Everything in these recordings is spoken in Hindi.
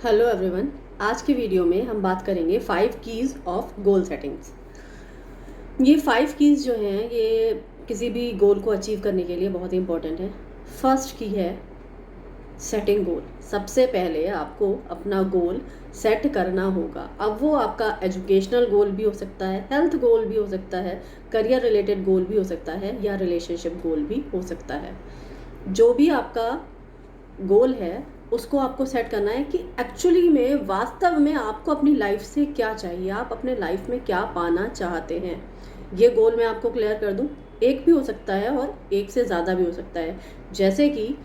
Hello everyone. आज की वीडियो में हम बात करेंगे 5 कीज़ ऑफ गोल सेटिंग्स। ये 5 कीज़ जो हैं ये किसी भी गोल को अचीव करने के लिए बहुत ही इंपॉर्टेंट है। फर्स्ट की है सेटिंग गोल। सबसे पहले आपको अपना गोल सेट करना होगा। अब वो आपका एजुकेशनल गोल भी हो सकता है, हेल्थ गोल भी हो सकता है, करियर रिलेटेड गोल भी हो सकता है या रिलेशनशिप गोल भी हो सकता है। जो भी आपका गोल है उसको आपको सेट करना है कि एक्चुअली में वास्तव में आपको अपनी लाइफ से क्या चाहिए, आप अपने लाइफ में क्या पाना चाहते हैं। ये गोल मैं आपको क्लियर कर दूं, एक भी हो सकता है और एक से ज़्यादा भी हो सकता है। जैसे कि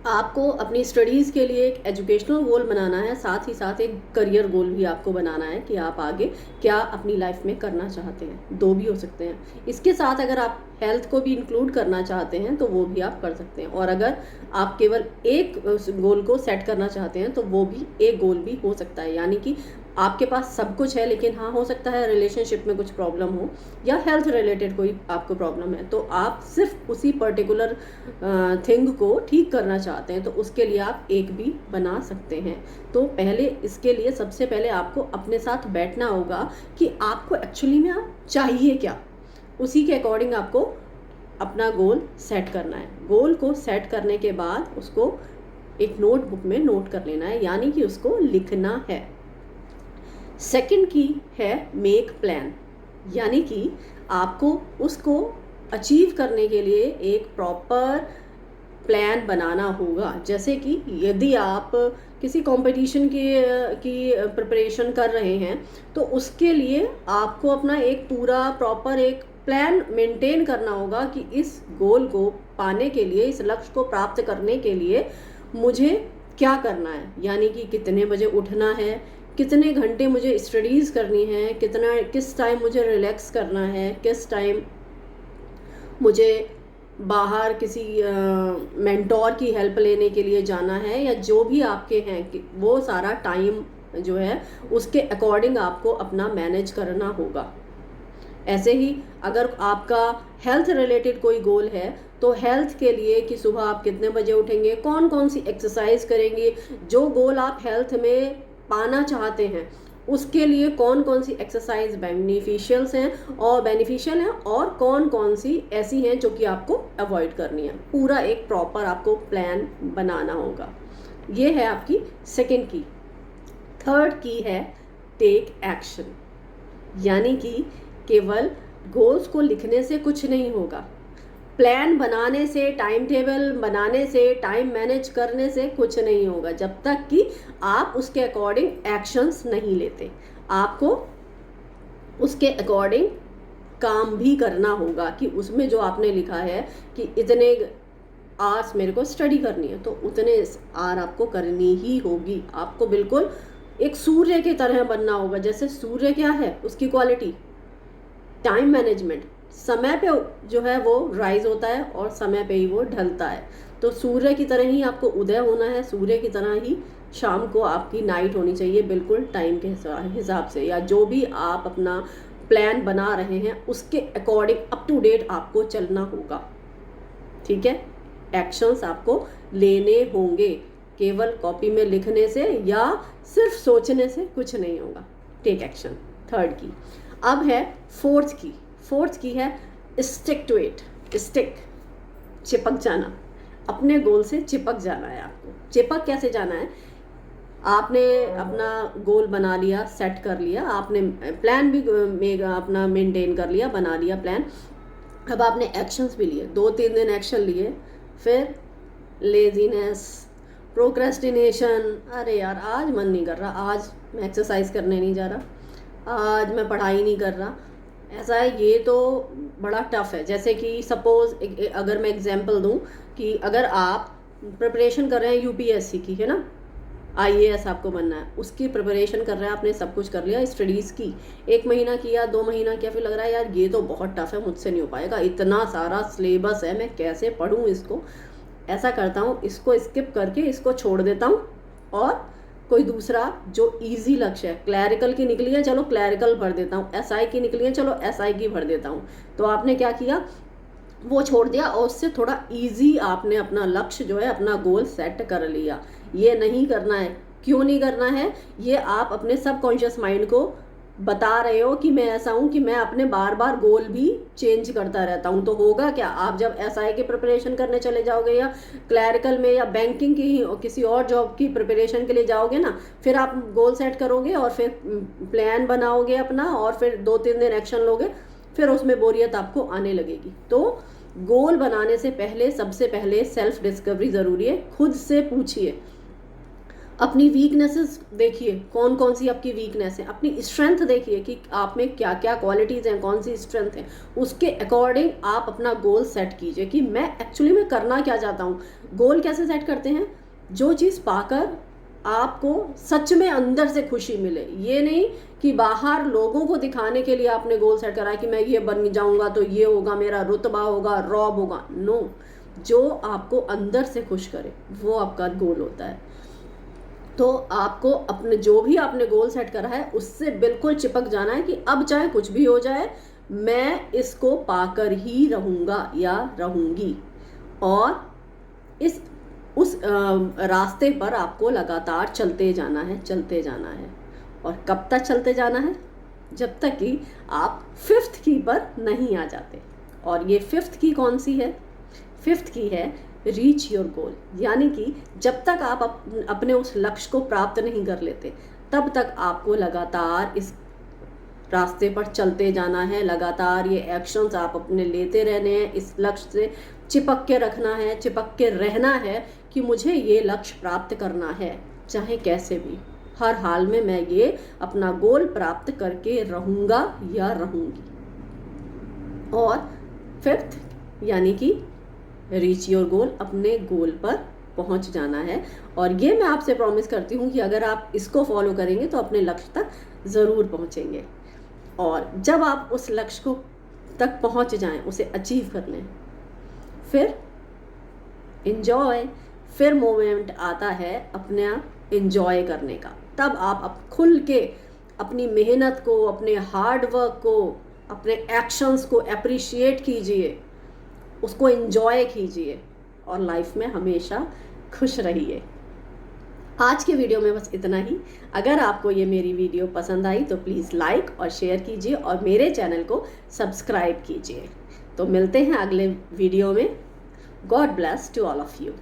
आपको अपनी स्टडीज़ के लिए एक एजुकेशनल गोल बनाना है, साथ ही साथ एक करियर गोल भी आपको बनाना है कि आप आगे क्या अपनी लाइफ में करना चाहते हैं। दो भी हो सकते हैं। इसके साथ अगर आप हेल्थ को भी इंक्लूड करना चाहते हैं तो वो भी आप कर सकते हैं, और अगर आप केवल एक गोल को सेट करना चाहते हैं तो वो भी एक गोल भी हो सकता है। यानी कि आपके पास सब कुछ है, लेकिन हाँ हो सकता है रिलेशनशिप में कुछ प्रॉब्लम हो या हेल्थ रिलेटेड कोई आपको प्रॉब्लम है, तो आप सिर्फ उसी पर्टिकुलर थिंग को ठीक करना चाहते हैं तो उसके लिए आप एक भी बना सकते हैं। तो पहले इसके लिए सबसे पहले आपको अपने साथ बैठना होगा कि आपको एक्चुअली में आप चाहिए क्या, उसी के अकॉर्डिंग आपको अपना गोल सेट करना है। गोल को सेट करने के बाद उसको एक नोटबुक में नोट कर लेना है, यानी कि उसको लिखना है। सेकंड की है मेक प्लान, यानी कि आपको उसको अचीव करने के लिए एक प्रॉपर प्लान बनाना होगा। जैसे कि यदि आप किसी कंपटीशन की प्रिपरेशन कर रहे हैं तो उसके लिए आपको अपना एक पूरा प्रॉपर एक प्लान मेंटेन करना होगा कि इस गोल को पाने के लिए, इस लक्ष्य को प्राप्त करने के लिए मुझे क्या करना है। यानी कि कितने बजे उठना है, कितने घंटे मुझे स्टडीज़ करनी है, किस टाइम मुझे रिलैक्स करना है, किस टाइम मुझे बाहर किसी मेंटोर की हेल्प लेने के लिए जाना है, या जो भी आपके हैं कि वो सारा टाइम जो है उसके अकॉर्डिंग आपको अपना मैनेज करना होगा। ऐसे ही अगर आपका हेल्थ रिलेटेड कोई गोल है तो हेल्थ के लिए कि सुबह आप कितने बजे उठेंगे, कौन कौन सी एक्सरसाइज करेंगे, जो गोल आप हेल्थ में पाना चाहते हैं उसके लिए कौन कौन सी एक्सरसाइज बेनिफिशियल हैं और कौन कौन सी ऐसी हैं जो कि आपको अवॉइड करनी है। पूरा एक प्रॉपर आपको प्लान बनाना होगा। ये है आपकी सेकंड की। थर्ड की है टेक एक्शन, यानी कि केवल गोल्स को लिखने से कुछ नहीं होगा, प्लान बनाने से, टाइम टेबल बनाने से, टाइम मैनेज करने से कुछ नहीं होगा जब तक कि आप उसके अकॉर्डिंग एक्शंस नहीं लेते। आपको उसके अकॉर्डिंग काम भी करना होगा कि उसमें जो आपने लिखा है कि इतने आवर्स मेरे को स्टडी करनी है तो उतने आवर आपको करनी ही होगी। आपको बिल्कुल एक सूर्य की तरह बनना होगा। जैसे सूर्य क्या है, उसकी क्वालिटी टाइम मैनेजमेंट, समय पे जो है वो राइज होता है और समय पे ही वो ढलता है। तो सूर्य की तरह ही आपको उदय होना है, सूर्य की तरह ही शाम को आपकी नाइट होनी चाहिए, बिल्कुल टाइम के हिसाब से। या जो भी आप अपना प्लान बना रहे हैं उसके अकॉर्डिंग अप टू डेट आपको चलना होगा। ठीक है, एक्शंस आपको लेने होंगे, केवल कॉपी में लिखने से या सिर्फ सोचने से कुछ नहीं होगा। टेक एक्शन, थर्ड की। अब है फोर्थ की। फोर्थ की है स्टिक टू इट। स्टिक, चिपक जाना, अपने गोल से चिपक जाना है आपको। चिपक कैसे जाना है, आपने अपना गोल बना लिया, सेट कर लिया, आपने प्लान भी अपना मेंटेन कर लिया, बना लिया प्लान। अब आपने एक्शंस भी लिए, 2-3 दिन एक्शन लिए, फिर लेजीनेस, प्रोक्रेस्टिनेशन, अरे यार आज मन नहीं कर रहा, आज मैं एक्सरसाइज करने नहीं जा रहा, आज मैं पढ़ाई नहीं कर रहा, ऐसा है। ये तो बड़ा टफ है। जैसे कि सपोज अगर मैं एग्जांपल दूं कि अगर आप प्रिपरेशन कर रहे हैं यूपीएससी की, है ना, आईएएस आपको बनना है, उसकी प्रिपरेशन कर रहे हैं, आपने सब कुछ कर लिया, स्टडीज़ की 1 महीना किया, 2 महीना किया, फिर लग रहा है यार ये तो बहुत टफ है, मुझसे नहीं हो पाएगा, इतना सारा सिलेबस है, मैं कैसे पढूं इसको। ऐसा करता हूँ, इसको स्किप करके इसको छोड़ देता हूँ और कोई दूसरा जो इजी लक्ष्य है, क्लैरिकल की निकली है चलो क्लैरिकल भर देता हूँ, एसआई की निकली है चलो एसआई की भर देता हूँ। तो आपने क्या किया, वो छोड़ दिया और उससे थोड़ा इजी आपने अपना लक्ष्य जो है, अपना गोल सेट कर लिया। ये नहीं करना है क्यों नहीं करना है, ये आप अपने सबकॉन्शियस माइंड को बता रहे हो कि मैं ऐसा हूं कि मैं अपने बार बार गोल भी चेंज करता रहता हूं। तो होगा क्या, आप जब एसआई की प्रिपरेशन करने चले जाओगे या क्लैरिकल में या बैंकिंग की ही किसी और जॉब की प्रिपरेशन के लिए जाओगे ना, फिर आप गोल सेट करोगे और फिर प्लान बनाओगे अपना और फिर 2-3 दिन एक्शन लोगे, फिर उसमें बोरियत आपको आने लगेगी। तो गोल बनाने से पहले सबसे पहले सेल्फ डिस्कवरी ज़रूरी है। खुद से पूछिए, अपनी वीकनेसेस देखिए, कौन कौन सी आपकी वीकनेस है, अपनी स्ट्रेंथ देखिए कि आप में क्या क्या क्वालिटीज़ हैं, कौन सी स्ट्रेंथ है, उसके अकॉर्डिंग आप अपना गोल सेट कीजिए कि मैं एक्चुअली में करना क्या चाहता हूँ। गोल कैसे सेट करते हैं, जो चीज़ पाकर आपको सच में अंदर से खुशी मिले। ये नहीं कि बाहर लोगों को दिखाने के लिए आपने गोल सेट करा कि मैं ये बन जाऊंगा तो ये होगा, मेरा रुतबा होगा, रॉब होगा। नो, जो आपको अंदर से खुश करे वो आपका गोल होता है। तो आपको अपने जो भी आपने गोल सेट करा है उससे बिल्कुल चिपक जाना है कि अब चाहे कुछ भी हो जाए, मैं इसको पाकर ही रहूँगा या रहूँगी। और उस रास्ते पर आपको लगातार चलते जाना है, चलते जाना है। और कब तक चलते जाना है, जब तक कि आप 5th की पर नहीं आ जाते। और ये 5th की कौन सी है, 5th की है रीच योर गोल। यानी कि जब तक आप अपने उस लक्ष्य को प्राप्त नहीं कर लेते, तब तक आपको लगातार इस रास्ते पर चलते जाना है। लगातार ये एक्शंस आप अपने लेते रहने हैं, इस लक्ष्य से चिपक के रखना है, चिपक के रहना है कि मुझे ये लक्ष्य प्राप्त करना है, चाहे कैसे भी, हर हाल में मैं ये अपना गोल प्राप्त करके रहूँगा या रहूँगी। और 5th यानी कि रीच योर गोल, अपने गोल पर पहुंच जाना है। और ये मैं आपसे प्रॉमिस करती हूँ कि अगर आप इसको फॉलो करेंगे तो अपने लक्ष्य तक ज़रूर पहुँचेंगे। और जब आप उस लक्ष्य को तक पहुँच जाएं, उसे अचीव कर लें, फिर इन्जॉय, फिर मोमेंट आता है अपना इन्जॉय करने का। तब आप खुल के अपनी मेहनत को, अपने हार्ड वर्क को, अपने एक्शंस को अप्रिशिएट कीजिए, उसको एंजॉय कीजिए और लाइफ में हमेशा खुश रहिए। आज के वीडियो में बस इतना ही। अगर आपको ये मेरी वीडियो पसंद आई तो प्लीज़ लाइक और शेयर कीजिए और मेरे चैनल को सब्सक्राइब कीजिए। तो मिलते हैं अगले वीडियो में। God bless to all of you.